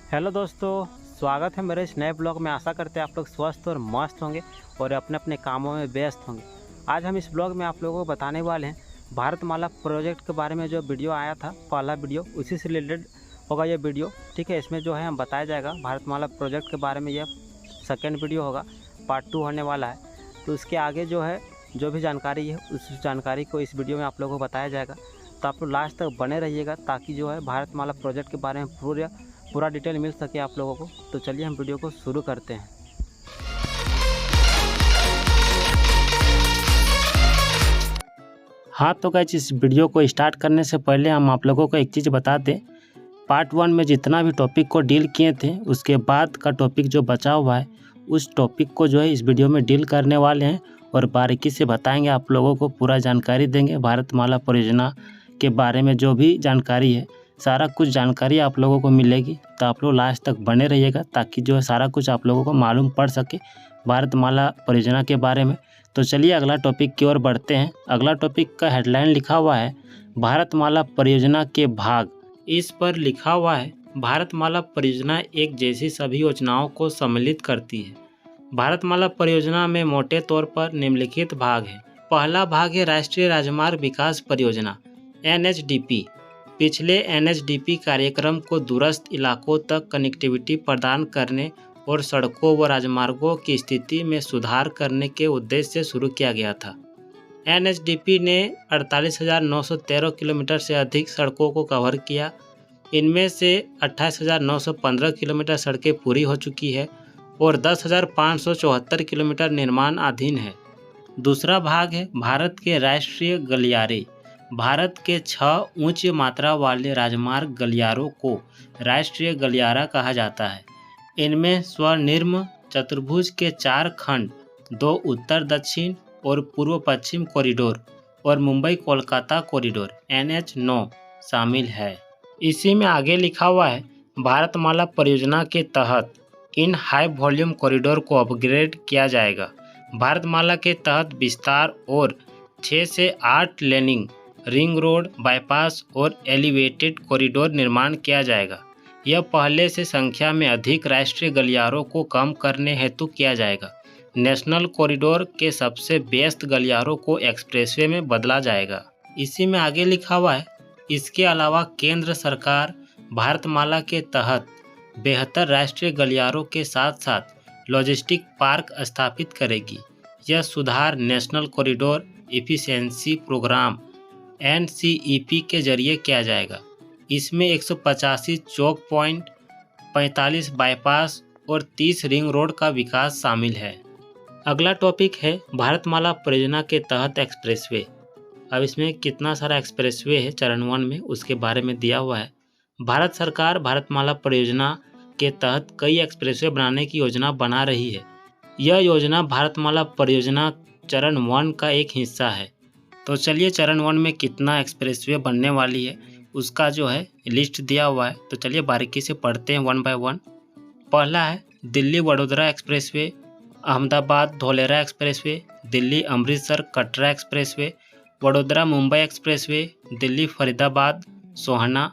Hello दोस्तों, स्वागत है मेरे इस नए ब्लॉग में। आशा करते हैं आप लोग स्वस्थ और मस्त होंगे और अपने अपने कामों में व्यस्त होंगे। आज हम इस ब्लॉग में आप लोगों को बताने वाले हैं भारतमाला प्रोजेक्ट के बारे में। जो वीडियो आया था पहला वीडियो, उसी से रिलेटेड होगा ये वीडियो। ठीक है, इसमें जो है हम बताया जाएगा भारतमाला प्रोजेक्ट के बारे में। यह सेकेंड वीडियो होगा, पार्ट 2 होने वाला है। तो इसके आगे जो है जो भी जानकारी है उस जानकारी को इस वीडियो में आप लोगों को बताया जाएगा। तो आप लोग लास्ट तक बने रहिएगा ताकि जो है भारतमाला प्रोजेक्ट के बारे में पूरा डिटेल मिल सके आप लोगों को। तो चलिए हम वीडियो को शुरू करते हैं। हाँ तो गाइस, इस वीडियो को स्टार्ट करने से पहले हम आप लोगों को एक चीज़ बता दें। पार्ट 1 में जितना भी टॉपिक को डील किए थे, उसके बाद का टॉपिक जो बचा हुआ है उस टॉपिक को जो है इस वीडियो में डील करने वाले हैं और बारीकी से बताएंगे। आप लोगों को पूरा जानकारी देंगे भारतमाला परियोजना के बारे में। जो भी जानकारी है, सारा कुछ जानकारी आप लोगों को मिलेगी। तो आप लोग लास्ट तक बने रहिएगा ताकि जो है सारा कुछ आप लोगों को मालूम पड़ सके भारतमाला परियोजना के बारे में। तो चलिए अगला टॉपिक की ओर बढ़ते हैं। अगला टॉपिक का हेडलाइन लिखा हुआ है भारतमाला परियोजना के भाग। इस पर लिखा हुआ है भारतमाला परियोजना एक जैसी सभी योजनाओं को सम्मिलित करती है। भारतमाला परियोजना में मोटे तौर पर निम्नलिखित भाग हैं। पहला भाग है राष्ट्रीय राजमार्ग विकास परियोजना NHDP। पिछले NHDP कार्यक्रम को दूरस्थ इलाकों तक कनेक्टिविटी प्रदान करने और सड़कों व राजमार्गों की स्थिति में सुधार करने के उद्देश्य से शुरू किया गया था। NHDP ने 48,913 किलोमीटर से अधिक सड़कों को कवर किया। इनमें से 28,915 किलोमीटर सड़कें पूरी हो चुकी है और 10,574 किलोमीटर निर्माणाधीन है। दूसरा भाग है भारत के राष्ट्रीय गलियारे। भारत के 6 उच्च मात्रा वाले राजमार्ग गलियारों को राष्ट्रीय गलियारा कहा जाता है। इनमें स्वर्णिम चतुर्भुज के 4 खंड, 2 उत्तर दक्षिण और पूर्व पश्चिम कॉरिडोर और मुंबई कोलकाता कॉरिडोर NH9 शामिल है। इसी में आगे लिखा हुआ है भारतमाला परियोजना के तहत इन हाई वॉल्यूम कॉरिडोर को अपग्रेड किया जाएगा। भारतमाला के तहत विस्तार और 6 से 8 लेनिंग, रिंग रोड, बाईपास और एलिवेटेड कॉरिडोर निर्माण किया जाएगा। यह पहले से संख्या में अधिक राष्ट्रीय गलियारों को कम करने हेतु किया जाएगा। नेशनल कॉरिडोर के सबसे व्यस्त गलियारों को एक्सप्रेसवे में बदला जाएगा। इसी में आगे लिखा हुआ है इसके अलावा केंद्र सरकार भारतमाला के तहत बेहतर राष्ट्रीय गलियारों के साथ साथ लॉजिस्टिक पार्क स्थापित करेगी। यह सुधार national corridor efficiency programme NCEP के जरिए किया जाएगा। इसमें 185 चौक पॉइंट, 45 बाईपास और 30 रिंग रोड का विकास शामिल है। अगला टॉपिक है भारतमाला परियोजना के तहत एक्सप्रेसवे। अब इसमें कितना सारा एक्सप्रेसवे है चरण 1 में, उसके बारे में दिया हुआ है। भारत सरकार भारतमाला परियोजना के तहत कई एक्सप्रेसवे बनाने की योजना बना रही है। यह योजना भारतमाला परियोजना चरण 1 का एक हिस्सा है। तो चलिए चरण 1 में कितना एक्सप्रेसवे बनने वाली है उसका जो है लिस्ट दिया हुआ है। तो चलिए बारीकी से पढ़ते हैं 1 बाय 1। पहला है Delhi Vadodara expressway, Ahmedabad Dholera expressway, Delhi Amritsar Katra expressway, Vadodara Mumbai expressway, Delhi Faridabad Sohna,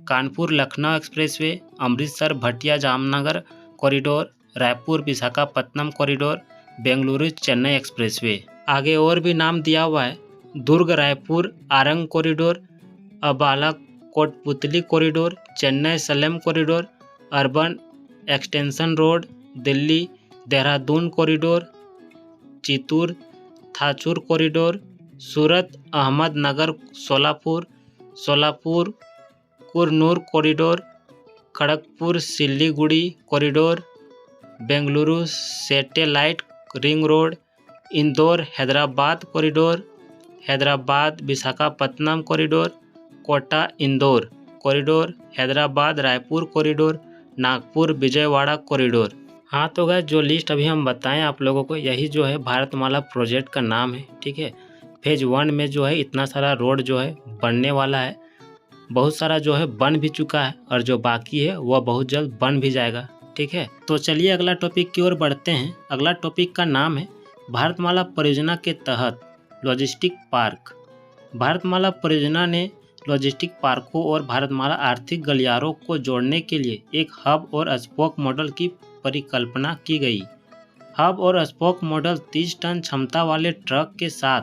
Kanpur Lucknow expressway, Amritsar Bhatiya Jamnagar corridor, Raipur Visakhapatnam corridor, Bengaluru Chennai expressway. आगे और भी नाम दिया हुआ है Durg Raipur Arang corridor, Ambala Kotputli corridor, Chennai Salem corridor, urban extension road, Delhi Dehradun corridor, Chittoor Thatchur corridor, Surat Ahmednagar Solapur, Solapur Kurnool corridor, Kharagpur Siliguri corridor, Bengaluru satellite ring road, Indore Hyderabad corridor, Hyderabad Visakhapatnam corridor, Kota Indore corridor, Hyderabad Raipur corridor, Nagpur Vijayawada corridor. हाँ तो गाइस, जो लिस्ट अभी हम बताएं आप लोगों को, यही जो है भारतमाला प्रोजेक्ट का नाम है। ठीक है, फेज 1 में जो है इतना सारा रोड जो है बनने वाला है। बहुत सारा जो है बन भी चुका है और जो बाकी है वह बहुत जल्द बन भी जाएगा। ठीक है, तो चलिए अगला टॉपिक की ओर बढ़ते हैं। अगला टॉपिक का नाम है भारतमाला परियोजना के तहत लॉजिस्टिक पार्क। भारतमाला परियोजना ने लॉजिस्टिक पार्कों और भारतमाला आर्थिक गलियारों को जोड़ने के लिए एक हब और स्पोक मॉडल की परिकल्पना की गई। हब और स्पोक मॉडल 30 टन क्षमता वाले ट्रक के साथ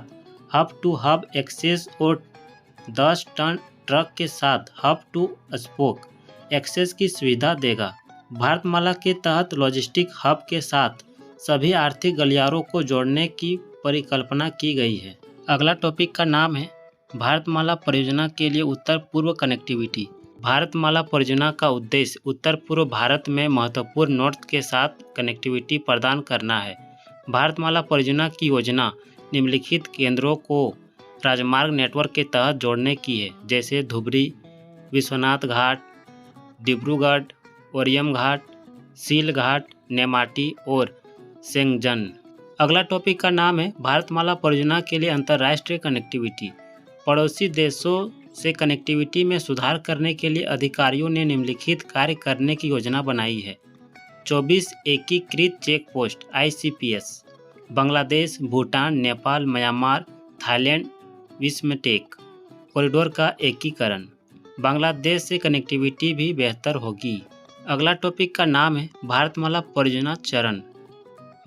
हब टू हब एक्सेस और 10 टन ट्रक के साथ हब टू स्पोक एक्सेस की सुविधा देगा। भारतमाला के तहत लॉजिस्टिक हब के साथ सभी आर्थिक गलियारों को जोड़ने की परिकल्पना की गई है। अगला टॉपिक का नाम है भारतमाला परियोजना के लिए उत्तर पूर्व कनेक्टिविटी। भारतमाला परियोजना का उद्देश्य उत्तर पूर्व भारत में महत्वपूर्ण नोड्स के साथ कनेक्टिविटी प्रदान करना है। भारतमाला परियोजना की योजना निम्नलिखित केंद्रों को राजमार्ग नेटवर्क के तहत जोड़ने की है, जैसे धुबरी, विश्वनाथ घाट, डिब्रूगढ़, ओरियम घाट, सील घाट, नेमाटी और सेंगजन। अगला टॉपिक का नाम है भारतमाला परियोजना के लिए अंतर्राष्ट्रीय कनेक्टिविटी। पड़ोसी देशों से कनेक्टिविटी में सुधार करने के लिए अधिकारियों ने निम्नलिखित कार्य करने की योजना बनाई है। 24 एकीकृत check post ICPS, Bangladesh, Bhutan, Nepal, Myanmar, Thailand, विस्मटेक कॉरिडोर का एकीकरण। बांग्लादेश से कनेक्टिविटी भी बेहतर होगी। अगला टॉपिक का नाम है भारतमाला परियोजना चरण।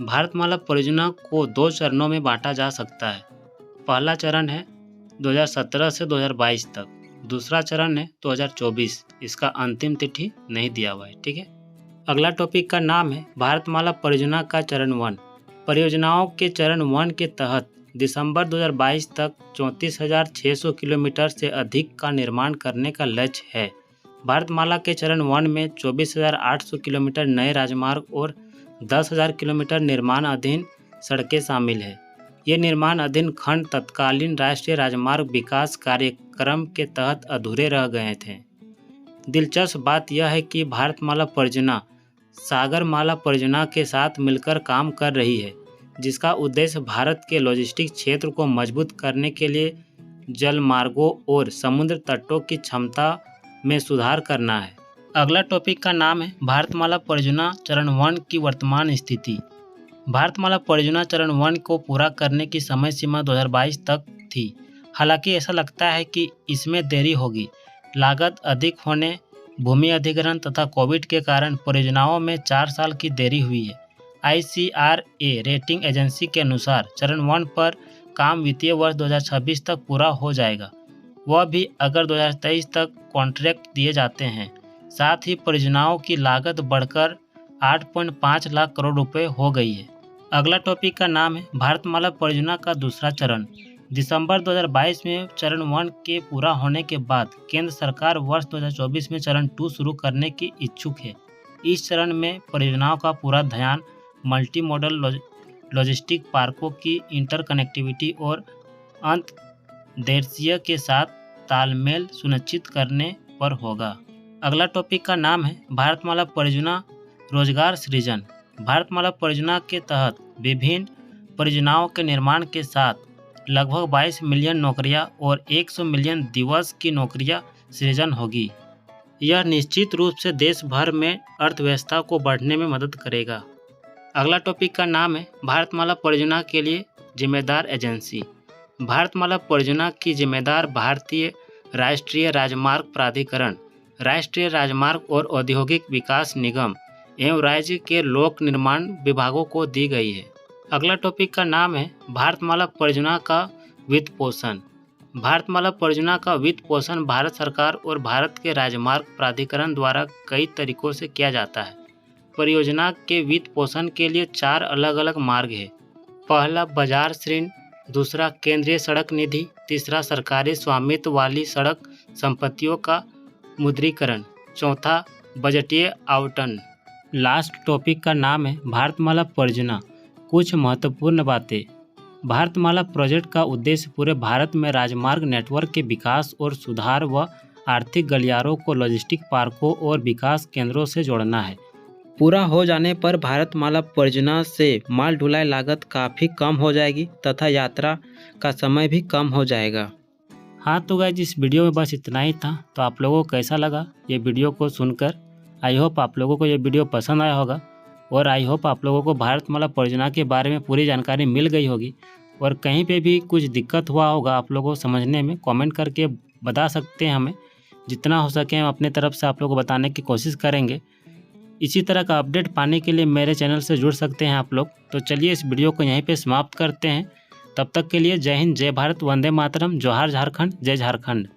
भारतमाला परियोजना को 2 चरणों में बांटा जा सकता है। पहला चरण है 2017 से 2022 तक, दूसरा चरण है 2024। इसका अंतिम तिथि नहीं दिया हुआ है, ठीक है। अगला टॉपिक का नाम है भारतमाला परियोजना का चरण 1। परियोजनाओं के चरण 1 के तहत दिसंबर 2022 तक 34,600 किलोमीटर से अधिक का निर्माण करने का लक्ष्य है। भारतमाला के चरण 1 में 24,800 किलोमीटर नए राजमार्ग और 10,000 किलोमीटर निर्माणाधीन सड़कें शामिल हैं। ये निर्माणाधीन खंड तत्कालीन राष्ट्रीय राजमार्ग विकास कार्यक्रम के तहत अधूरे रह गए थे। दिलचस्प बात यह है कि भारतमाला परियोजना सागरमाला परियोजना के साथ मिलकर काम कर रही है, जिसका उद्देश्य भारत के लॉजिस्टिक क्षेत्र को मजबूत करने के लिए जलमार्गों और समुद्र तटों की क्षमता में सुधार करना है। अगला टॉपिक का नाम है भारतमाला परियोजना चरण 1 की वर्तमान स्थिति। भारतमाला परियोजना चरण 1 को पूरा करने की समय सीमा 2022 तक थी। हालांकि ऐसा लगता है कि इसमें देरी होगी। लागत अधिक होने, भूमि अधिग्रहण तथा कोविड के कारण परियोजनाओं में 4 साल की देरी हुई है। ICRA रेटिंग एजेंसी के अनुसार चरण 1 पर काम वित्तीय वर्ष 2026 तक पूरा हो जाएगा, वह भी अगर 2023 तक कॉन्ट्रैक्ट दिए जाते हैं। साथ ही परियोजनाओं की लागत बढ़कर 8.5 लाख करोड़ रुपए हो गई है। अगला टॉपिक का नाम है भारतमाला परियोजना का दूसरा चरण। दिसंबर 2022 में चरण 1 के पूरा होने के बाद केंद्र सरकार वर्ष 2024 में चरण 2 शुरू करने की इच्छुक है। इस चरण में परियोजनाओं का पूरा ध्यान मल्टी मॉडल लॉजिस्टिक पार्कों की इंटरकनेक्टिविटी और अंतर्देशीय के साथ तालमेल सुनिश्चित करने पर होगा। अगला टॉपिक का नाम है भारतमाला परियोजना रोजगार सृजन। भारतमाला परियोजना के तहत विभिन्न परियोजनाओं के निर्माण के साथ लगभग 22 मिलियन नौकरियां और 100 मिलियन दिवस की नौकरियां सृजन होगी। यह निश्चित रूप से देश भर में अर्थव्यवस्था को बढ़ने में मदद करेगा। अगला टॉपिक का नाम है भारतमाला परियोजना के लिए जिम्मेदार एजेंसी। भारतमाला परियोजना की जिम्मेदार भारतीय राष्ट्रीय राजमार्ग प्राधिकरण, राष्ट्रीय राजमार्ग और औद्योगिक विकास निगम एवं राज्य के लोक निर्माण विभागों को दी गई है। अगला टॉपिक का नाम है भारतमाला परियोजना का वित्त पोषण। भारतमाला परियोजना का वित्त पोषण भारत सरकार और भारत के राजमार्ग प्राधिकरण द्वारा कई तरीकों से किया जाता है। परियोजना के वित्त पोषण के लिए 4 अलग अलग मार्ग हैं। पहला बाजार ऋण, दूसरा केंद्रीय सड़क निधि, तीसरा सरकारी स्वामित्व वाली सड़क संपत्तियों का मुद्रीकरण, चौथा बजटीय आवंटन। लास्ट टॉपिक का नाम है भारतमाला परियोजना कुछ महत्वपूर्ण बातें। भारतमाला प्रोजेक्ट का उद्देश्य पूरे भारत में राजमार्ग नेटवर्क के विकास और सुधार व आर्थिक गलियारों को लॉजिस्टिक पार्कों और विकास केंद्रों से जोड़ना है। पूरा हो जाने पर भारतमाला परियोजना से माल ढुलाई लागत काफ़ी कम हो जाएगी तथा यात्रा का समय भी कम हो जाएगा। हाँ तो गाइस, इस वीडियो में बस इतना ही था। तो आप लोगों को कैसा लगा ये वीडियो को सुनकर? आई होप आप लोगों को ये वीडियो पसंद आया होगा और आई होप आप लोगों को भारतमाला परियोजना के बारे में पूरी जानकारी मिल गई होगी। और कहीं पे भी कुछ दिक्कत हुआ होगा आप लोगों को समझने में, कमेंट करके बता सकते हैं हमें। जितना हो सके हम अपने तरफ से आप लोगों को बताने की कोशिश करेंगे। इसी तरह का अपडेट पाने के लिए मेरे चैनल से जुड़ सकते हैं आप लोग। तो चलिए इस वीडियो को यहीं पे समाप्त करते हैं। तब तक के लिए जय हिंद, जय भारत, वंदे मातरम, जोहार झारखंड, जय झारखंड।